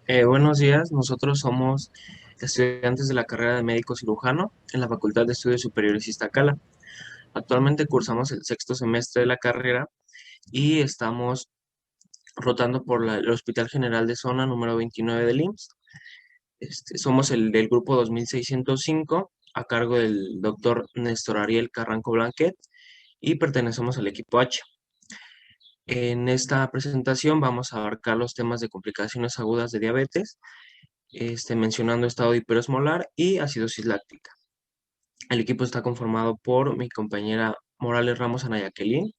Buenos días, nosotros somos estudiantes de la carrera de médico cirujano en la Facultad de Estudios Superiores Iztacala. Actualmente cursamos el sexto semestre de la carrera y estamos rotando por el Hospital General de Zona número 29 del IMSS. Somos el del grupo 2605 a cargo del doctor Néstor Ariel Carranco Blanquet y pertenecemos al equipo H. En esta presentación vamos a abarcar los temas de complicaciones agudas de diabetes, mencionando estado hiperosmolar y acidosis láctica. El equipo está conformado por mi compañera Morales Ramos Anayaquelín,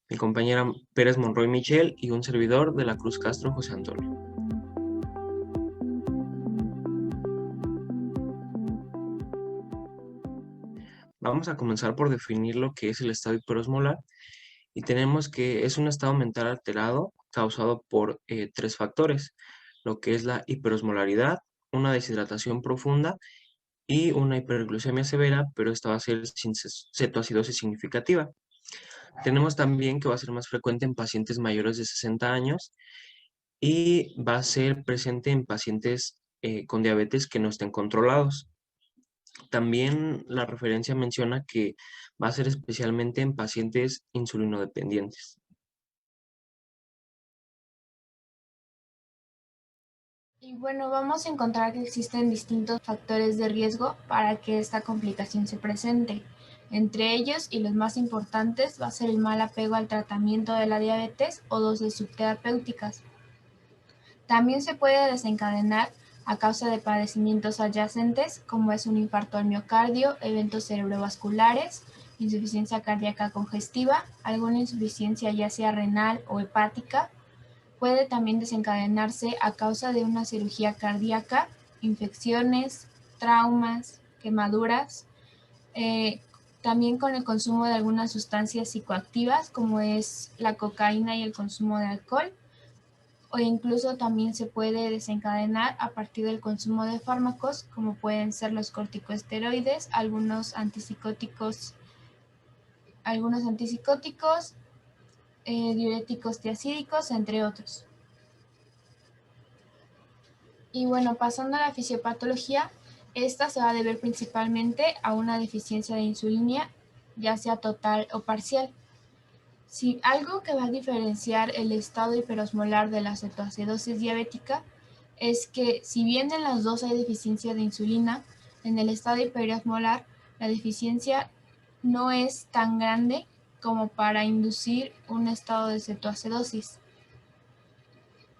mi compañera Pérez Monroy Michel y un servidor de la Cruz Castro José Antonio. Vamos a comenzar por definir lo que es el estado hiperosmolar y tenemos que es un estado mental alterado causado por tres factores, lo que es la hiperosmolaridad, una deshidratación profunda y una hiperglucemia severa, pero esta va a ser sin cetoacidosis significativa. Tenemos también que va a ser más frecuente en pacientes mayores de 60 años y va a ser presente en pacientes con diabetes que no estén controlados. También la referencia menciona que va a ser especialmente en pacientes insulinodependientes. Y bueno, vamos a encontrar que existen distintos factores de riesgo para que esta complicación se presente. Entre ellos, y los más importantes, va a ser el mal apego al tratamiento de la diabetes o dosis subterapéuticas. También se puede desencadenar a causa de padecimientos adyacentes, como es un infarto al miocardio, eventos cerebrovasculares, insuficiencia cardíaca congestiva, alguna insuficiencia ya sea renal o hepática. Puede también desencadenarse a causa de una cirugía cardíaca, infecciones, traumas, quemaduras, eh, también con el consumo de algunas sustancias psicoactivas como es la cocaína y el consumo de alcohol, o incluso también se puede desencadenar a partir del consumo de fármacos como pueden ser los corticosteroides, algunos antisicóticos, diuréticos tiacídicos, entre otros. Y bueno, pasando a la fisiopatología, esta se va a deber principalmente a una deficiencia de insulina, ya sea total o parcial. Si algo que va a diferenciar el estado hiperosmolar de la cetoacidosis diabética es que si bien en las dos hay deficiencia de insulina, en el estado hiperosmolar la deficiencia no es tan grande como para inducir un estado de cetoacidosis.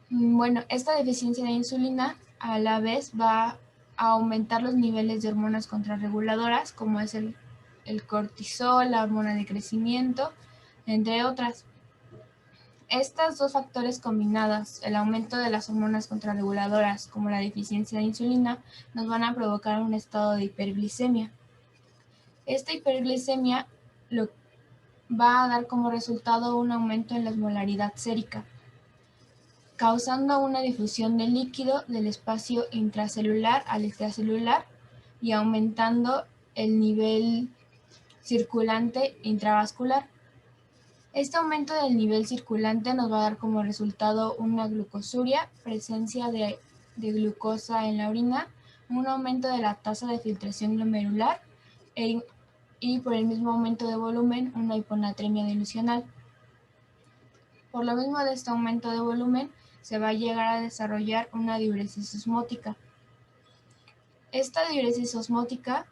Bueno, esta deficiencia de insulina a la vez va a aumentar los niveles de hormonas contrarreguladoras, como es el cortisol, la hormona de crecimiento, entre otras. Estos dos factores combinados, el aumento de las hormonas contrarreguladoras como la deficiencia de insulina, nos van a provocar un estado de hiperglicemia. Esta hiperglicemia va a dar como resultado un aumento en la osmolaridad sérica, causando una difusión del líquido del espacio intracelular al extracelular y aumentando el nivel circulante intravascular. Este aumento del nivel circulante nos va a dar como resultado una glucosuria, presencia de glucosa en la orina, un aumento de la tasa de filtración glomerular y por el mismo aumento de volumen una hiponatremia dilucional. Por lo mismo de este aumento de volumen se va a llegar a desarrollar una diuresis osmótica. Esta diuresis osmótica,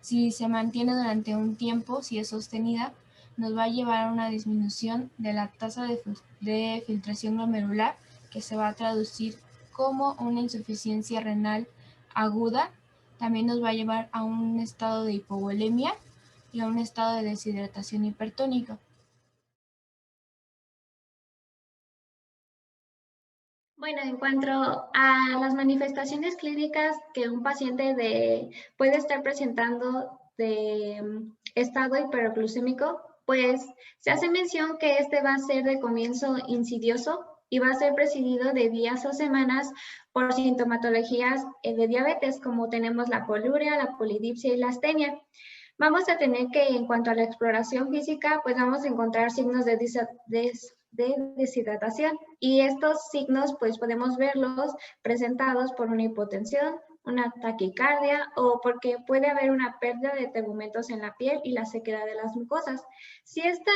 si se mantiene durante un tiempo, si es sostenida, nos va a llevar a una disminución de la tasa de filtración glomerular, que se va a traducir como una insuficiencia renal aguda. También nos va a llevar a un estado de hipovolemia y a un estado de deshidratación hipertónica. Bueno, en cuanto a las manifestaciones clínicas que un paciente puede estar presentando de estado hiperglucémico, pues se hace mención que este va a ser de comienzo insidioso y va a ser precedido de días o semanas por sintomatologías de diabetes, como tenemos la poluria, la polidipsia y la astenia. Vamos a tener que, en cuanto a la exploración física, pues vamos a encontrar signos de de deshidratación. Y estos signos pues podemos verlos presentados por una hipotensión, una taquicardia o porque puede haber una pérdida de tegumentos en la piel y la sequedad de las mucosas. Si esta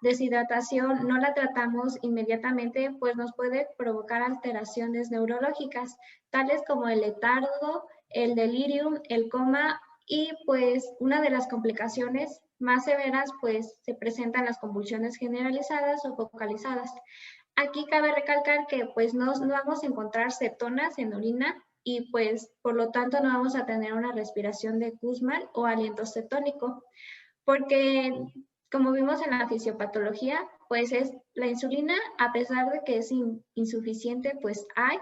deshidratación no la tratamos inmediatamente, pues nos puede provocar alteraciones neurológicas, tales como el letargo, el delirium, el coma y pues una de las complicaciones más severas pues se presentan las convulsiones generalizadas o focalizadas. Aquí cabe recalcar que pues no vamos a encontrar cetonas en orina y pues por lo tanto no vamos a tener una respiración de Kussmaul o aliento cetónico, porque como vimos en la fisiopatología, pues es la insulina, a pesar de que es insuficiente, pues hay,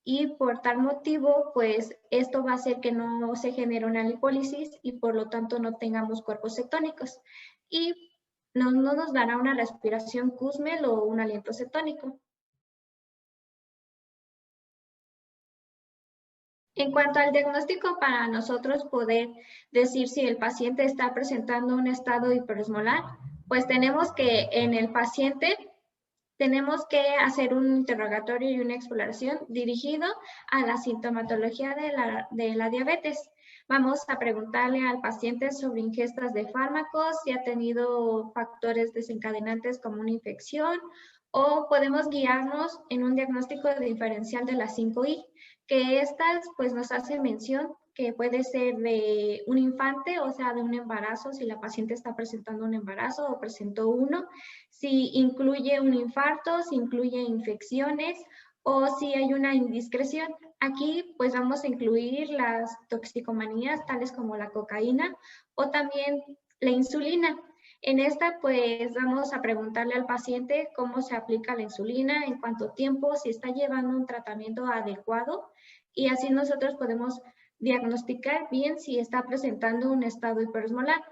y por tal motivo, pues esto va a hacer que no se genere una lipólisis y por lo tanto no tengamos cuerpos cetónicos. Y no nos dará una respiración Kussmaul o un aliento cetónico. En cuanto al diagnóstico, para nosotros poder decir si el paciente está presentando un estado hiperosmolar, pues tenemos que en el paciente tenemos que hacer un interrogatorio y una exploración dirigido a la sintomatología de la diabetes. Vamos a preguntarle al paciente sobre ingestas de fármacos, si ha tenido factores desencadenantes como una infección, o podemos guiarnos en un diagnóstico diferencial de las 5I, que estas pues nos hacen mención que puede ser de un infante, o sea, de un embarazo, si la paciente está presentando un embarazo o presentó uno, si incluye un infarto, si incluye infecciones o si hay una indiscreción. Aquí pues vamos a incluir las toxicomanías tales como la cocaína o también la insulina. En esta pues vamos a preguntarle al paciente cómo se aplica la insulina, en cuánto tiempo, si está llevando un tratamiento adecuado y así nosotros podemos diagnosticar bien si está presentando un estado hiperosmolar.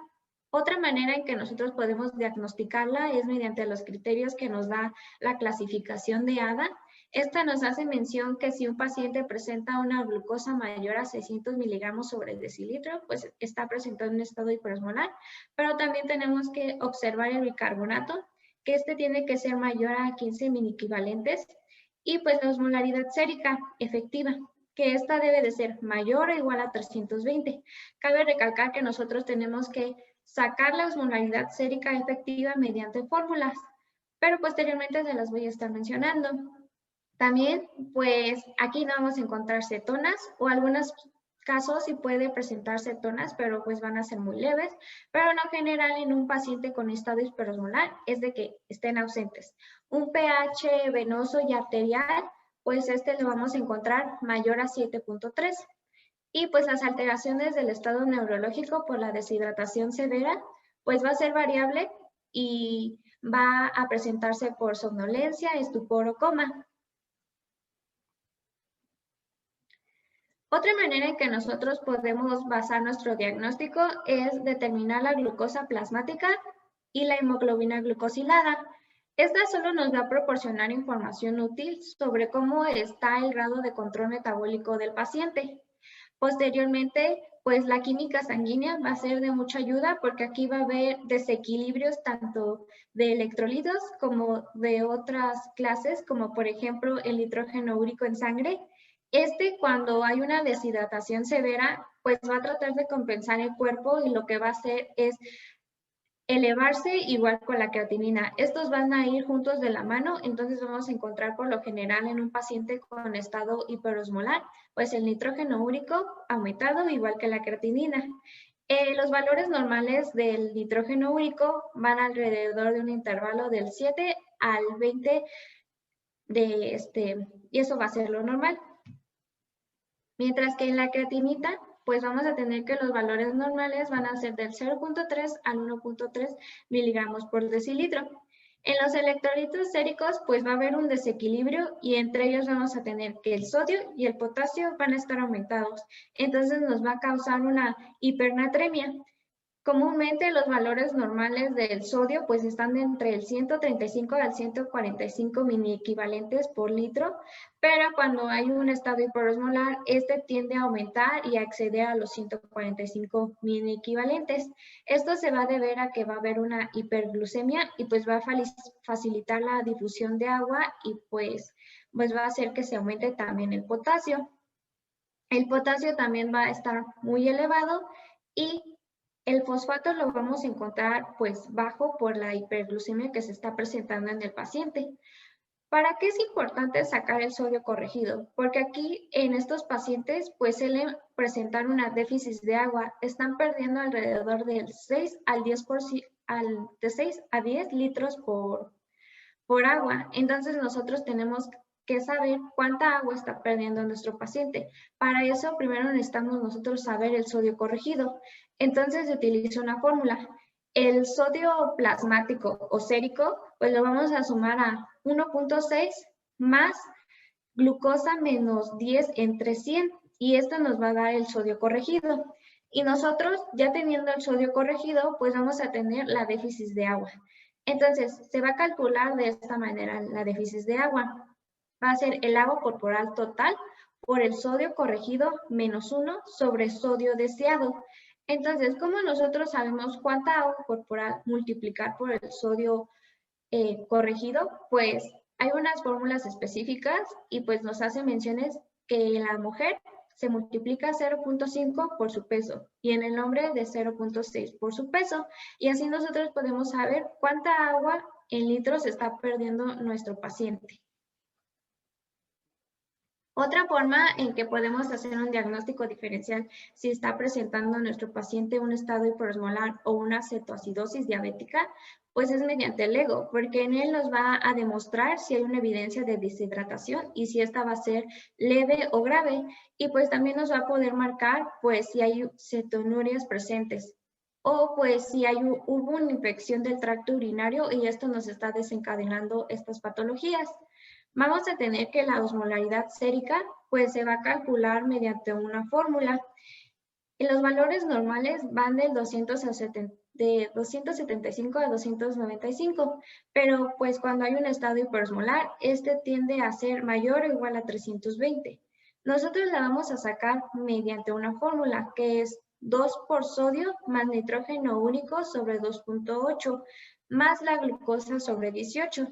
Otra manera en que nosotros podemos diagnosticarla es mediante los criterios que nos da la clasificación de ADA. Esta nos hace mención que si un paciente presenta una glucosa mayor a 600 miligramos sobre decilitro, pues está presentando un estado hiperosmolar, pero también tenemos que observar el bicarbonato, que este tiene que ser mayor a 15 miliequivalentes, y pues la osmolaridad sérica efectiva, que esta debe de ser mayor o igual a 320. Cabe recalcar que nosotros tenemos que sacar la osmolaridad sérica efectiva mediante fórmulas, pero posteriormente se las voy a estar mencionando. También, pues aquí no vamos a encontrar cetonas o algunos casos sí puede presentar cetonas, pero pues van a ser muy leves, pero no general en un paciente con estado hiperosmolar es de que estén ausentes. Un pH venoso y arterial, pues este lo vamos a encontrar mayor a 7.3. Y pues las alteraciones del estado neurológico por la deshidratación severa, pues va a ser variable y va a presentarse por somnolencia, estupor o coma. Otra manera en que nosotros podemos basar nuestro diagnóstico es determinar la glucosa plasmática y la hemoglobina glucosilada. Esta solo nos va a proporcionar información útil sobre cómo está el grado de control metabólico del paciente. Posteriormente, pues la química sanguínea va a ser de mucha ayuda porque aquí va a haber desequilibrios tanto de electrolitos como de otras clases, como por ejemplo el nitrógeno úrico en sangre. Cuando hay una deshidratación severa, pues va a tratar de compensar el cuerpo y lo que va a hacer es elevarse igual con la creatinina. Estos van a ir juntos de la mano, entonces vamos a encontrar por lo general en un paciente con estado hiperosmolar, pues el nitrógeno úrico aumentado igual que la creatinina. Los valores normales del nitrógeno úrico van alrededor de un intervalo del 7 al 20 y eso va a ser lo normal. Mientras que en la creatinita, pues vamos a tener que los valores normales van a ser del 0.3 al 1.3 miligramos por decilitro. En los electrolitos séricos, pues va a haber un desequilibrio y entre ellos vamos a tener que el sodio y el potasio van a estar aumentados. Entonces nos va a causar una hipernatremia. Comúnmente los valores normales del sodio pues están entre el 135 al 145 mini equivalentes por litro, pero cuando hay un estado hiperosmolar, este tiende a aumentar y a exceder a los 145 mini equivalentes. Esto se va a deber a que va a haber una hiperglucemia y pues va a facilitar la difusión de agua y pues va a hacer que se aumente también el potasio. El potasio también va a estar muy elevado y el fosfato lo vamos a encontrar pues bajo por la hiperglucemia que se está presentando en el paciente. ¿Para qué es importante sacar el sodio corregido? Porque aquí en estos pacientes pues suelen presentar una déficit de agua. Están perdiendo alrededor del 6 al 10%, de 6 a 10 litros por agua. Entonces nosotros tenemos que saber cuánta agua está perdiendo nuestro paciente. Para eso primero necesitamos nosotros saber el sodio corregido. Entonces se utiliza una fórmula. El sodio plasmático o sérico, pues lo vamos a sumar a 1.6 más glucosa menos 10 entre 100 y esto nos va a dar el sodio corregido. Y nosotros, ya teniendo el sodio corregido, pues vamos a tener la déficit de agua. Entonces, se va a calcular de esta manera la déficit de agua. Va a ser el agua corporal total por el sodio corregido menos 1 sobre sodio deseado. Entonces, ¿cómo nosotros sabemos cuánta agua corporal multiplicar por el sodio corregido? Pues hay unas fórmulas específicas y pues nos hace menciones que en la mujer se multiplica 0.5 por su peso y en el hombre de 0.6 por su peso. Y así nosotros podemos saber cuánta agua en litros está perdiendo nuestro paciente. Otra forma en que podemos hacer un diagnóstico diferencial si está presentando nuestro paciente un estado hiperosmolar o una cetoacidosis diabética, pues es mediante el ego, porque en él nos va a demostrar si hay una evidencia de deshidratación y si esta va a ser leve o grave. Y pues también nos va a poder marcar pues si hay cetonurias presentes o pues si hubo una infección del tracto urinario y esto nos está desencadenando estas patologías. Vamos a tener que la osmolaridad sérica pues se va a calcular mediante una fórmula. Y los valores normales van del de 275 a 295, pero pues cuando hay un estado hiperosmolar, este tiende a ser mayor o igual a 320. Nosotros la vamos a sacar mediante una fórmula que es 2 por sodio más nitrógeno único sobre 2.8 más la glucosa sobre 18.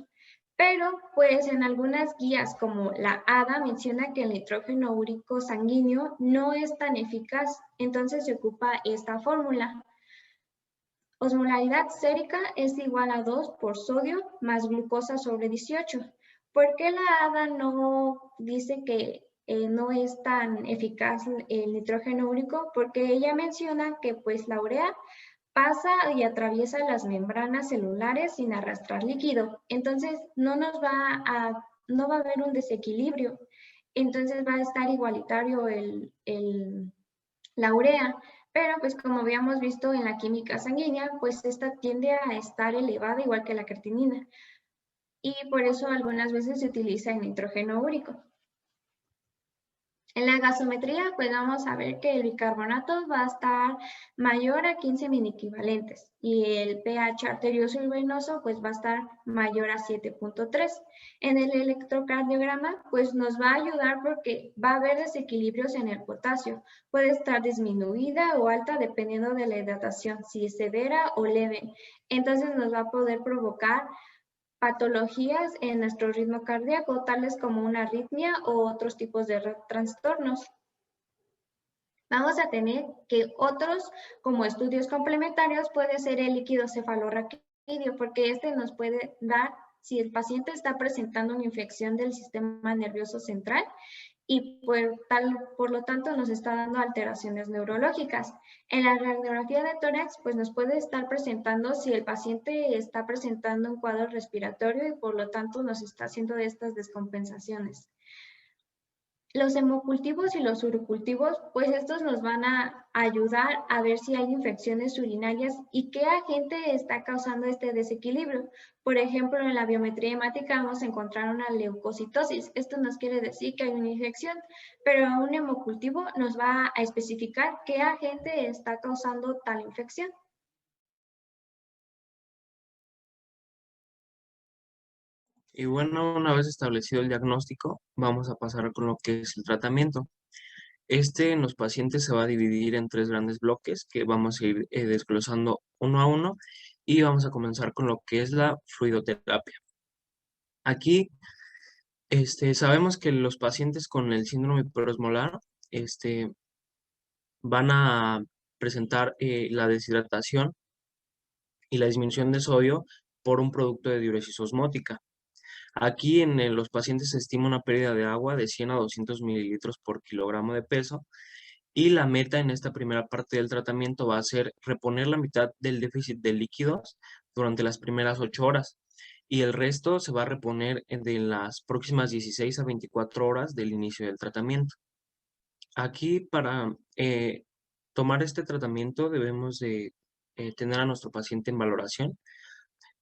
Pero, pues, en algunas guías como la ADA menciona que el nitrógeno úrico sanguíneo no es tan eficaz, entonces se ocupa esta fórmula. Osmolaridad sérica es igual a 2 por sodio más glucosa sobre 18. ¿Por qué la ADA no dice que no es tan eficaz el nitrógeno úrico? Porque ella menciona que pues la urea pasa y atraviesa las membranas celulares sin arrastrar líquido. Entonces, no va a haber un desequilibrio. Entonces, va a estar igualitario la urea. Pero, pues, como habíamos visto en la química sanguínea, pues, esta tiende a estar elevada igual que la creatinina. Y por eso algunas veces se utiliza el nitrógeno úrico. En la gasometría, pues vamos a ver que el bicarbonato va a estar mayor a 15 mini-equivalentes y el pH arterioso y venoso pues va a estar mayor a 7.3. En el electrocardiograma, pues nos va a ayudar porque va a haber desequilibrios en el potasio. Puede estar disminuida o alta dependiendo de la hidratación, si es severa o leve. Entonces nos va a poder provocar patologías en nuestro ritmo cardíaco, tales como una arritmia o otros tipos de trastornos. Vamos a tener que otros, como estudios complementarios, puede ser el líquido cefalorraquídeo, porque este nos puede dar si el paciente está presentando una infección del sistema nervioso central y por lo tanto nos está dando alteraciones neurológicas. En la radiografía de tórax, pues nos puede estar presentando si el paciente está presentando un cuadro respiratorio y por lo tanto nos está haciendo de estas descompensaciones. Los hemocultivos y los urocultivos, pues estos nos van a ayudar a ver si hay infecciones urinarias y qué agente está causando este desequilibrio. Por ejemplo, en la biometría hemática vamos a encontrar una leucocitosis. Esto nos quiere decir que hay una infección, pero un hemocultivo nos va a especificar qué agente está causando tal infección. Y bueno, una vez establecido el diagnóstico, vamos a pasar con lo que es el tratamiento. Este en los pacientes se va a dividir en tres grandes bloques que vamos a ir desglosando uno a uno y vamos a comenzar con lo que es la fluidoterapia. Aquí sabemos que los pacientes con el síndrome hiperosmolar este, van a presentar la deshidratación y la disminución de sodio por un producto de diuresis osmótica. Aquí en los pacientes se estima una pérdida de agua de 100 a 200 mililitros por kilogramo de peso y la meta en esta primera parte del tratamiento va a ser reponer la mitad del déficit de líquidos durante las primeras 8 horas y el resto se va a reponer de las próximas 16 a 24 horas del inicio del tratamiento. Aquí para tomar este tratamiento debemos de tener a nuestro paciente en valoración,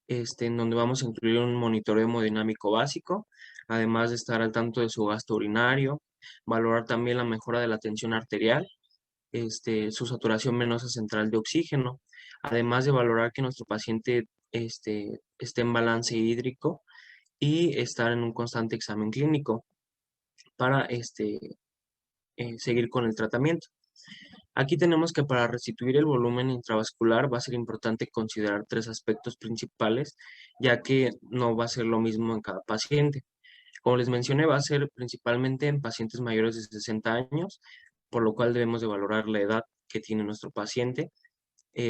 en donde vamos a incluir un monitoreo hemodinámico básico, además de estar al tanto de su gasto urinario, valorar también la mejora de la tensión arterial, su saturación venosa central de oxígeno, además de valorar que nuestro paciente esté en balance hídrico y estar en un constante examen clínico para seguir con el tratamiento. Aquí tenemos que para restituir el volumen intravascular va a ser importante considerar tres aspectos principales, ya que no va a ser lo mismo en cada paciente. Como les mencioné, va a ser principalmente en pacientes mayores de 60 años, por lo cual debemos de valorar la edad que tiene nuestro paciente.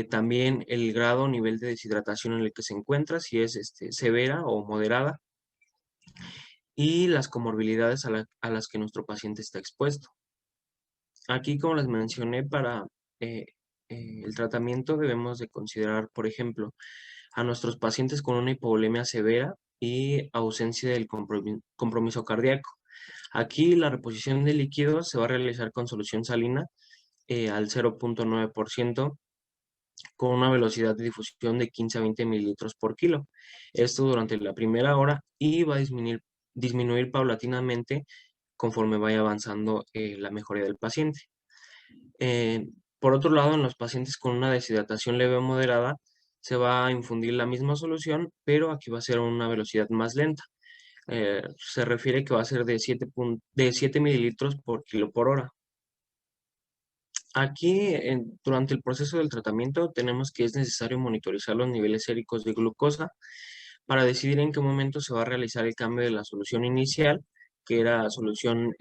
También el grado o nivel de deshidratación en el que se encuentra, si es severa o moderada, y las comorbilidades a las que nuestro paciente está expuesto. Aquí, como les mencioné, para eh, el tratamiento debemos de considerar, por ejemplo, a nuestros pacientes con una hipovolemia severa y ausencia del compromiso cardíaco. Aquí la reposición de líquidos se va a realizar con solución salina al 0.9% con una velocidad de difusión de 15 a 20 mililitros por kilo. Esto durante la primera hora y va a disminuir paulatinamente conforme vaya avanzando la mejoría del paciente. Por otro lado, en los pacientes con una deshidratación leve o moderada, se va a infundir la misma solución, pero aquí va a ser a una velocidad más lenta. Se refiere que va a ser de 7 mililitros por kilo por hora. Aquí, durante el proceso del tratamiento, tenemos que es necesario monitorizar los niveles séricos de glucosa para decidir en qué momento se va a realizar el cambio de la solución inicial, que era solución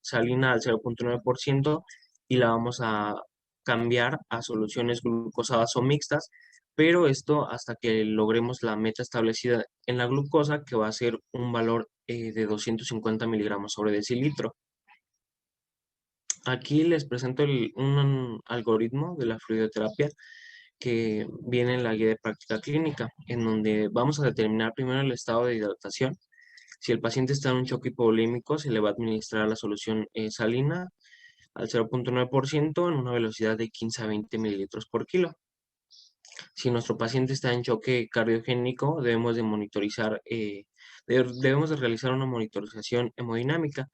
salina al 0.9%, y la vamos a cambiar a soluciones glucosadas o mixtas, pero esto hasta que logremos la meta establecida en la glucosa, que va a ser un valor de 250 miligramos sobre decilitro. Aquí les presento un algoritmo de la fluidoterapia que viene en la guía de práctica clínica, en donde vamos a determinar primero el estado de hidratación. Si el paciente está en un choque hipovolímico, se le va a administrar la solución salina al 0.9% en una velocidad de 15 a 20 mililitros por kilo. Si nuestro paciente está en choque cardiogénico, debemos de monitorizar, debemos de realizar una monitorización hemodinámica.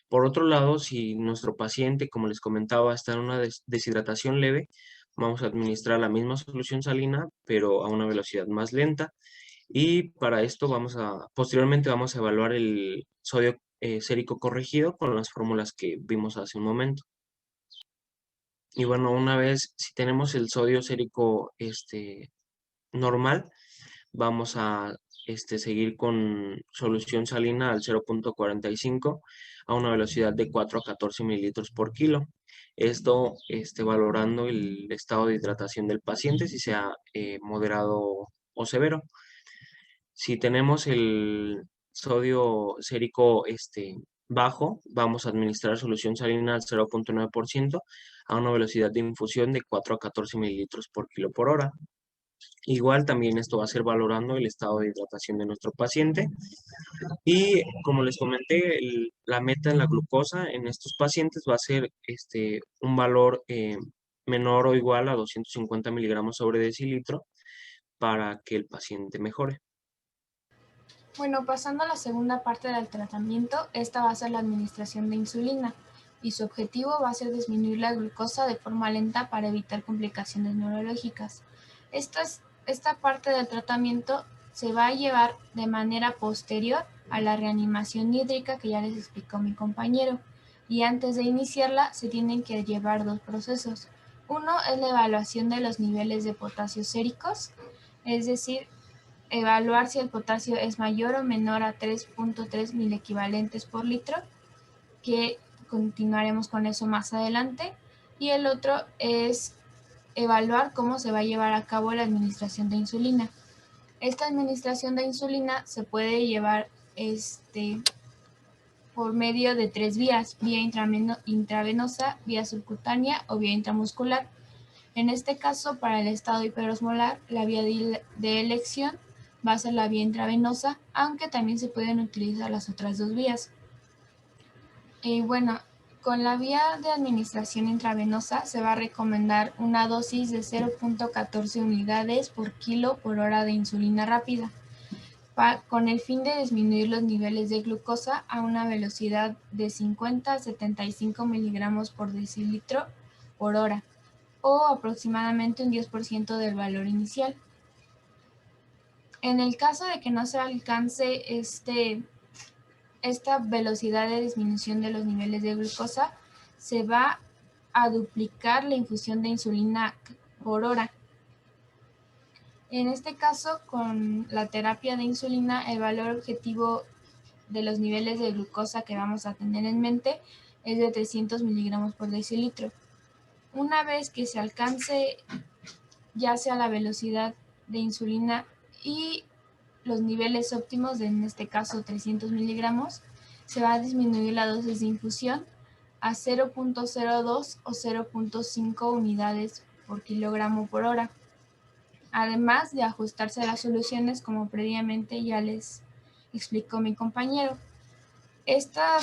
Por otro lado, si nuestro paciente, como les comentaba, está en una deshidratación leve, vamos a administrar la misma solución salina, pero a una velocidad más lenta. Y para esto posteriormente vamos a evaluar el sodio sérico corregido con las fórmulas que vimos hace un momento. Y bueno, una vez, si tenemos el sodio sérico normal, vamos a seguir con solución salina al 0.45 a una velocidad de 4 a 14 mililitros por kilo. Esto valorando el estado de hidratación del paciente, si sea moderado o severo. Si tenemos el sodio sérico bajo, vamos a administrar solución salina al 0.9% a una velocidad de infusión de 4 a 14 mililitros por kilo por hora. Igual también esto va a ser valorando el estado de hidratación de nuestro paciente. Y como les comenté, la meta en la glucosa en estos pacientes va a ser un valor menor o igual a 250 miligramos sobre decilitro para que el paciente mejore. Bueno, pasando a la segunda parte del tratamiento, esta va a ser la administración de insulina y su objetivo va a ser disminuir la glucosa de forma lenta para evitar complicaciones neurológicas. Esta parte del tratamiento se va a llevar de manera posterior a la reanimación hídrica que ya les explicó mi compañero. Y antes de iniciarla se tienen que llevar dos procesos. Uno es la evaluación de los niveles de potasio séricos, es decir, evaluar si el potasio es mayor o menor a 3.3 milequivalentes por litro, que continuaremos con eso más adelante. Y el otro es evaluar cómo se va a llevar a cabo la administración de insulina. Esta administración de insulina se puede llevar por medio de tres vías: vía intravenosa, vía subcutánea o vía intramuscular. En este caso, para el estado hiperosmolar, la vía de elección va a ser la vía intravenosa, aunque también se pueden utilizar las otras dos vías. Bueno, con la vía de administración intravenosa se va a recomendar una dosis de 0.14 unidades por kilo por hora de insulina rápida, con el fin de disminuir los niveles de glucosa a una velocidad de 50 a 75 miligramos por decilitro por hora, o aproximadamente un 10% del valor inicial. En el caso de que no se alcance esta velocidad de disminución de los niveles de glucosa, se va a duplicar la infusión de insulina por hora. En este caso, con la terapia de insulina, el valor objetivo de los niveles de glucosa que vamos a tener en mente es de 300 miligramos por decilitro. Una vez que se alcance ya sea la velocidad de insulina y los niveles óptimos, en este caso 300 miligramos, se va a disminuir la dosis de infusión a 0.02 o 0.5 unidades por kilogramo por hora, además de ajustarse a las soluciones como previamente ya les explicó mi compañero. Esta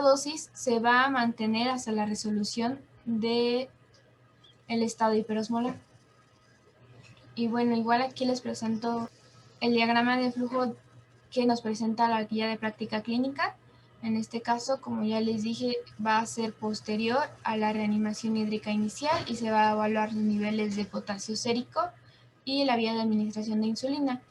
dosis se va a mantener hasta la resolución del estado hiperosmolar. Y bueno, igual aquí les presento el diagrama de flujo que nos presenta la guía de práctica clínica. En este caso, como ya les dije, va a ser posterior a la reanimación hídrica inicial y se va a evaluar los niveles de potasio sérico y la vía de administración de insulina.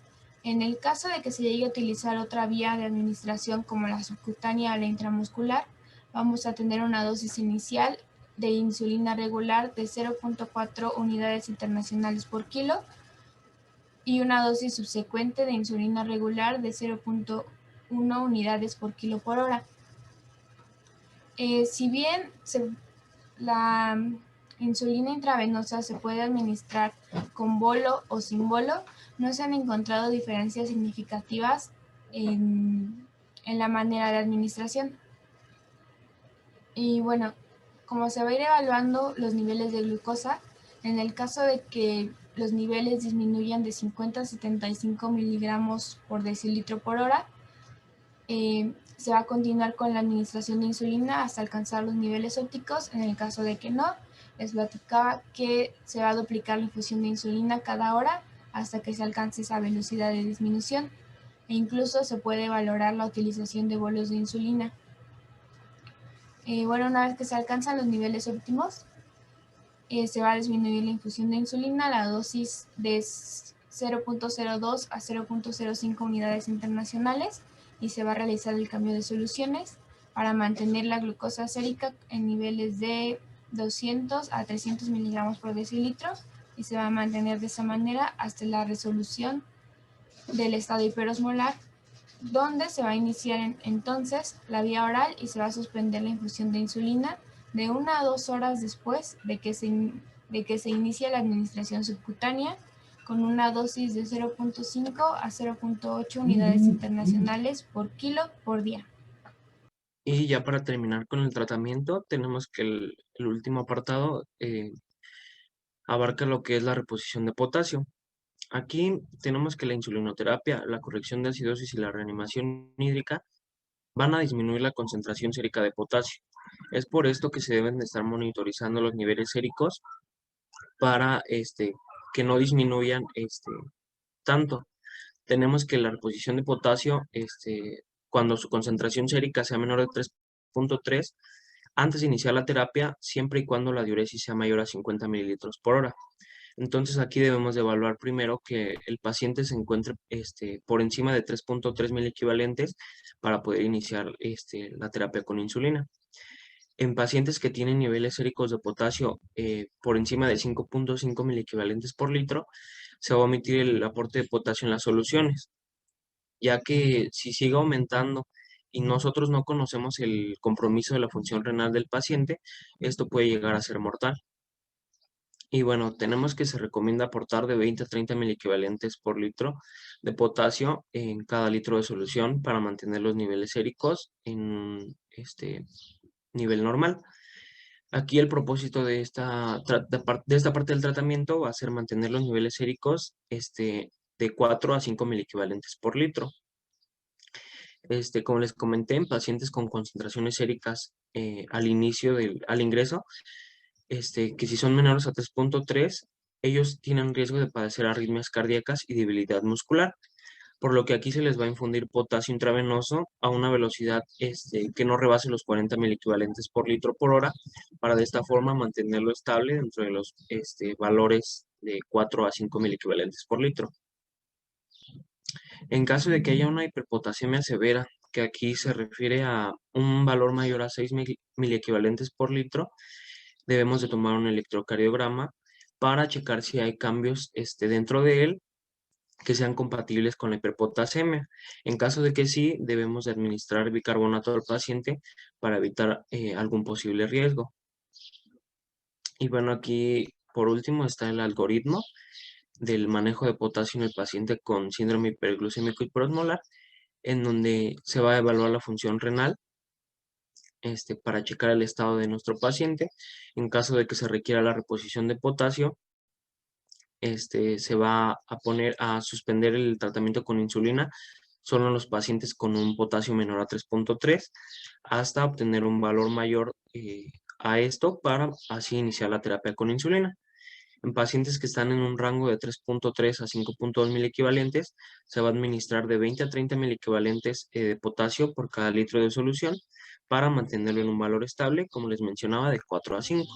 En el caso de que se llegue a utilizar otra vía de administración como la subcutánea o la intramuscular, vamos a tener una dosis inicial de insulina regular de 0.4 unidades internacionales por kilo y una dosis subsecuente de insulina regular de 0.1 unidades por kilo por hora. Si bien la insulina intravenosa se puede administrar con bolo o sin bolo, no se han encontrado diferencias significativas en la manera de administración. Y bueno, como se va a ir evaluando los niveles de glucosa, en el caso de que los niveles disminuyan de 50 a 75 miligramos por decilitro por hora, se va a continuar con la administración de insulina hasta alcanzar los niveles óptimos. En el caso de que no, les platicaba que se va a duplicar la infusión de insulina cada hora hasta que se alcance esa velocidad de disminución, e incluso se puede valorar la utilización de bolos de insulina. Bueno, una vez que se alcanzan los niveles óptimos, se va a disminuir la infusión de insulina, la dosis de 0.02 a 0.05 unidades internacionales, y se va a realizar el cambio de soluciones para mantener la glucosa sérica en niveles de 200 a 300 miligramos por decilitro, y se va a mantener de esa manera hasta la resolución del estado hiperosmolar, donde se va a iniciar entonces la vía oral y se va a suspender la infusión de insulina de 1 a 2 horas después de que se inicie la administración subcutánea, con una dosis de 0.5 a 0.8 unidades internacionales por kilo por día. Y ya para terminar con el tratamiento, tenemos que el último apartado abarca lo que es la reposición de potasio. Aquí tenemos que la insulinoterapia, la corrección de acidosis y la reanimación hídrica van a disminuir la concentración sérica de potasio. Es por esto que se deben de estar monitorizando los niveles séricos para que no disminuyan tanto. Tenemos que la reposición de potasio, cuando su concentración sérica sea menor de 3.3, antes de iniciar la terapia, siempre y cuando la diuresis sea mayor a 50 mililitros por hora. Entonces aquí debemos de evaluar primero que el paciente se encuentre por encima de 3.3 miliequivalentes para poder iniciar la terapia con insulina. En pacientes que tienen niveles séricos de potasio por encima de 5.5 miliequivalentes por litro, se va a omitir el aporte de potasio en las soluciones, ya que si sigue aumentando y nosotros no conocemos el compromiso de la función renal del paciente, esto puede llegar a ser mortal. Y bueno, tenemos que se recomienda aportar de 20 a 30 miliequivalentes por litro de potasio en cada litro de solución para mantener los niveles séricos en nivel normal. Aquí el propósito de de esta parte del tratamiento va a ser mantener los niveles séricos de 4 a 5 miliequivalentes por litro. Como les comenté, en pacientes con concentraciones séricas al ingreso, que si son menores a 3.3, ellos tienen riesgo de padecer arritmias cardíacas y debilidad muscular, por lo que aquí se les va a infundir potasio intravenoso a una velocidad que no rebase los 40 miliequivalentes por litro por hora, para de esta forma mantenerlo estable dentro de los valores de 4 a 5 miliequivalentes por litro. En caso de que haya una hiperpotasemia severa, que aquí se refiere a un valor mayor a 6 miliequivalentes por litro, debemos de tomar un electrocardiograma para checar si hay cambios dentro de él que sean compatibles con la hiperpotasemia. En caso de que sí, debemos de administrar bicarbonato al paciente para evitar algún posible riesgo. Y bueno, aquí por último está el algoritmo del manejo de potasio en el paciente con síndrome hiperglucémico hiperosmolar, en donde se va a evaluar la función renal para checar el estado de nuestro paciente. En caso de que se requiera la reposición de potasio, se va a poner a suspender el tratamiento con insulina solo en los pacientes con un potasio menor a 3.3 hasta obtener un valor mayor a esto para así iniciar la terapia con insulina. En pacientes que están en un rango de 3.3 a 5.2 miliequivalentes, se va a administrar de 20 a 30 miliequivalentes de potasio por cada litro de solución para mantenerlo en un valor estable, como les mencionaba, de 4 a 5.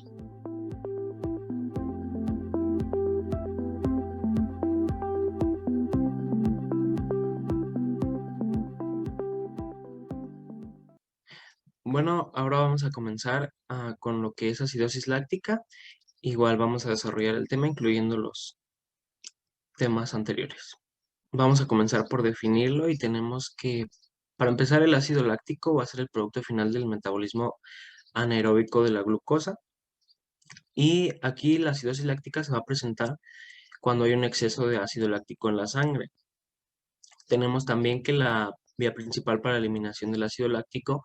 Bueno, ahora vamos a comenzar con lo que es acidosis láctica. Igual vamos a desarrollar el tema incluyendo los temas anteriores. Vamos a comenzar por definirlo y tenemos que, para empezar, el ácido láctico va a ser el producto final del metabolismo anaeróbico de la glucosa. Y aquí la acidosis láctica se va a presentar cuando hay un exceso de ácido láctico en la sangre. Tenemos también que la vía principal para la eliminación del ácido láctico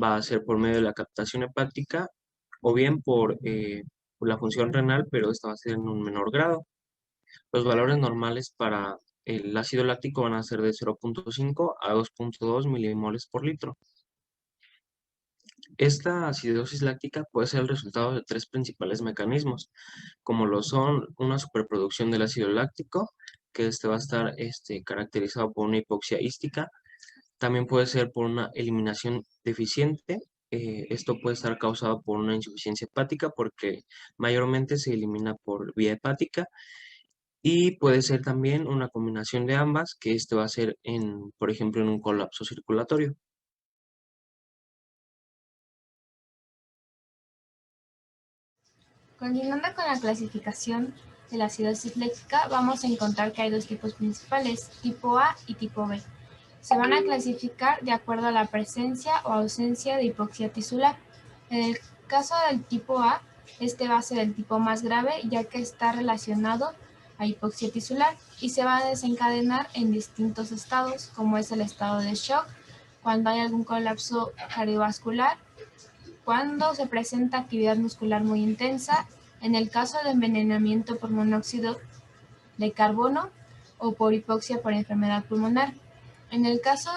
va a ser por medio de la captación hepática o bien por la función renal, pero esta va a ser en un menor grado. Los valores normales para el ácido láctico van a ser de 0.5 a 2.2 milimoles por litro. Esta acidosis láctica puede ser el resultado de tres principales mecanismos, como lo son una superproducción del ácido láctico, que va a estar caracterizado por una hipoxia hística. También puede ser por una eliminación deficiente. Esto puede estar causado por una insuficiencia hepática porque mayormente se elimina por vía hepática. Y puede ser también una combinación de ambas, que va a ser, por ejemplo, en un colapso circulatorio. Continuando con la clasificación de la acidosis láctica, vamos a encontrar que hay dos tipos principales, tipo A y tipo B. Se van a clasificar de acuerdo a la presencia o ausencia de hipoxia tisular. En el caso del tipo A, este va a ser el tipo más grave, ya que está relacionado a hipoxia tisular y se va a desencadenar en distintos estados, como es el estado de shock, cuando hay algún colapso cardiovascular, cuando se presenta actividad muscular muy intensa, en el caso de envenenamiento por monóxido de carbono o por hipoxia por enfermedad pulmonar. En el caso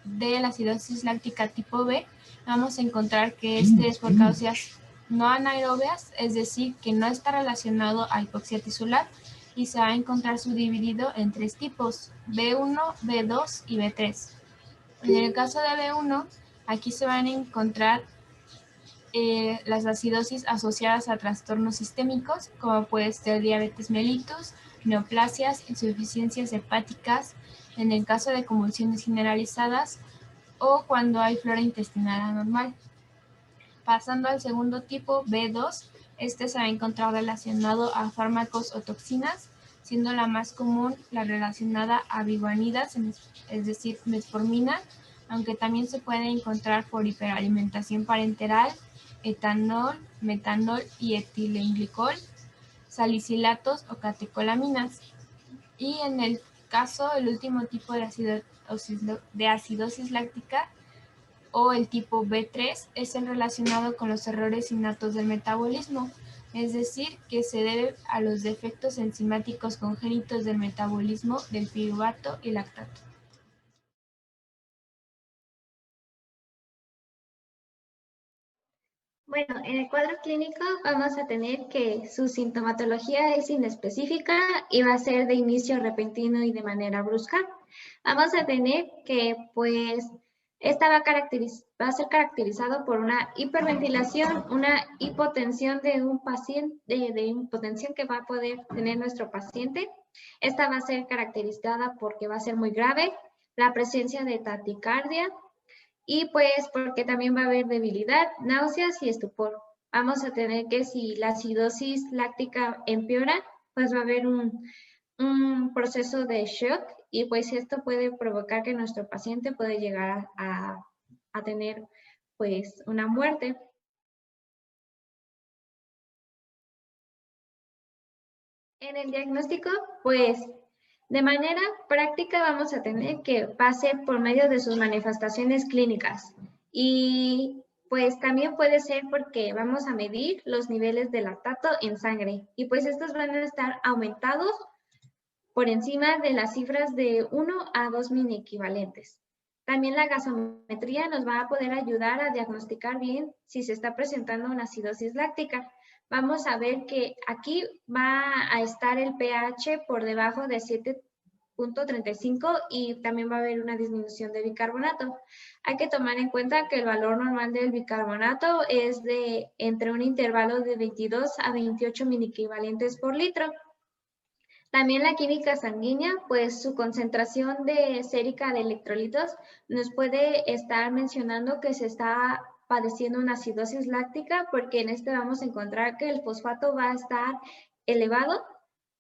de la acidosis láctica tipo B, vamos a encontrar que este es por causas no anaerobias, es decir, que no está relacionado a hipoxia tisular y se va a encontrar subdividido en tres tipos, B1, B2 y B3. En el caso de B1, aquí se van a encontrar las acidosis asociadas a trastornos sistémicos, como puede ser diabetes mellitus, neoplasias, insuficiencias hepáticas, en el caso de convulsiones generalizadas o cuando hay flora intestinal anormal. Pasando al segundo tipo, B2, este se va a encontrar relacionado a fármacos o toxinas, siendo la más común la relacionada a biguanidas, es decir, metformina, aunque también se puede encontrar por hiperalimentación parenteral, etanol, metanol y etilenglicol, salicilatos o catecolaminas. Y en el caso, el último tipo de acidosis láctica o el tipo B3 es el relacionado con los errores innatos del metabolismo, es decir, que se debe a los defectos enzimáticos congénitos del metabolismo del piruvato y lactato. Bueno, en el cuadro clínico vamos a tener que su sintomatología es inespecífica y va a ser de inicio repentino y de manera brusca. Vamos a tener que, pues, esta va a ser caracterizado por una hiperventilación, una hipotensión de un paciente, de hipotensión que va a poder tener nuestro paciente. Esta va a ser caracterizada porque va a ser muy grave, la presencia de taquicardia, y pues porque también va a haber debilidad, náuseas y estupor. Vamos a tener que si la acidosis láctica empeora, pues va a haber un proceso de shock y pues esto puede provocar que nuestro paciente puede llegar a tener pues una muerte. En el diagnóstico, pues de manera práctica vamos a tener que va a ser por medio de sus manifestaciones clínicas y pues también puede ser porque vamos a medir los niveles de lactato en sangre y pues estos van a estar aumentados por encima de las cifras de 1 a 2 mini equivalentes. También la gasometría nos va a poder ayudar a diagnosticar bien si se está presentando una acidosis láctica. Vamos a ver que aquí va a estar el pH por debajo de 7.35 y también va a haber una disminución de bicarbonato. Hay que tomar en cuenta que el valor normal del bicarbonato es de entre un intervalo de 22 a 28 miliequivalentes por litro. También la química sanguínea, pues su concentración de sérica de electrolitos nos puede estar mencionando que se está padeciendo una acidosis láctica porque en este vamos a encontrar que el fosfato va a estar elevado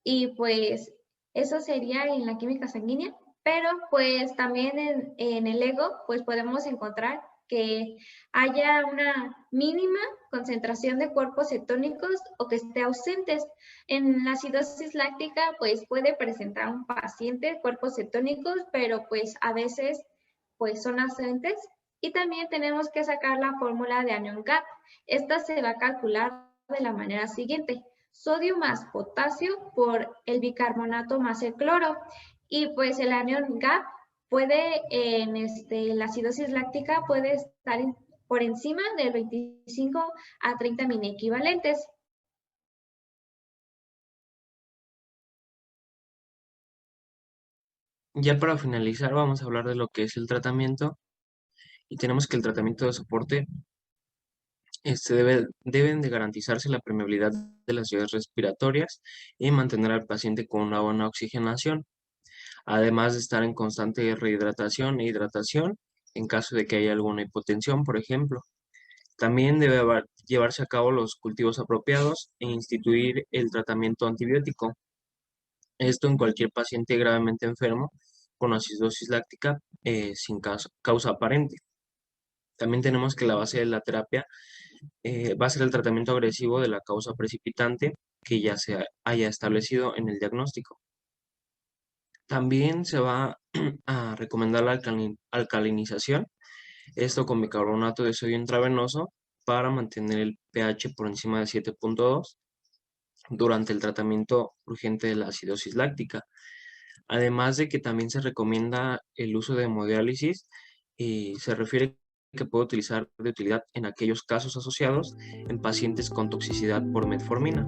y pues eso sería en la química sanguínea, pero pues también en el ego pues podemos encontrar que haya una mínima concentración de cuerpos cetónicos o que esté ausentes. En la acidosis láctica, pues puede presentar un paciente cuerpos cetónicos, pero pues a veces pues son ausentes. Y también tenemos que sacar la fórmula de anión GAP. Esta se va a calcular de la manera siguiente: sodio más potasio por el bicarbonato más el cloro. Y pues el anión GAP puede, en la acidosis láctica, puede estar por encima del 25 a 30 mini equivalentes. Ya para finalizar, vamos a hablar de lo que es el tratamiento y tenemos que el tratamiento de soporte deben de garantizarse la permeabilidad de las vías respiratorias y mantener al paciente con una buena oxigenación, además de estar en constante rehidratación e hidratación en caso de que haya alguna hipotensión, por ejemplo. También debe llevarse a cabo los cultivos apropiados e instituir el tratamiento antibiótico. Esto en cualquier paciente gravemente enfermo con acidosis láctica sin causa aparente. También tenemos que la base de la terapia va a ser el tratamiento agresivo de la causa precipitante que ya se haya establecido en el diagnóstico. También se va a recomendar la alcalinización, esto con bicarbonato de sodio intravenoso para mantener el pH por encima de 7.2 durante el tratamiento urgente de la acidosis láctica. Además de que también se recomienda el uso de hemodiálisis y se refiere que puede utilizar de utilidad en aquellos casos asociados en pacientes con toxicidad por metformina.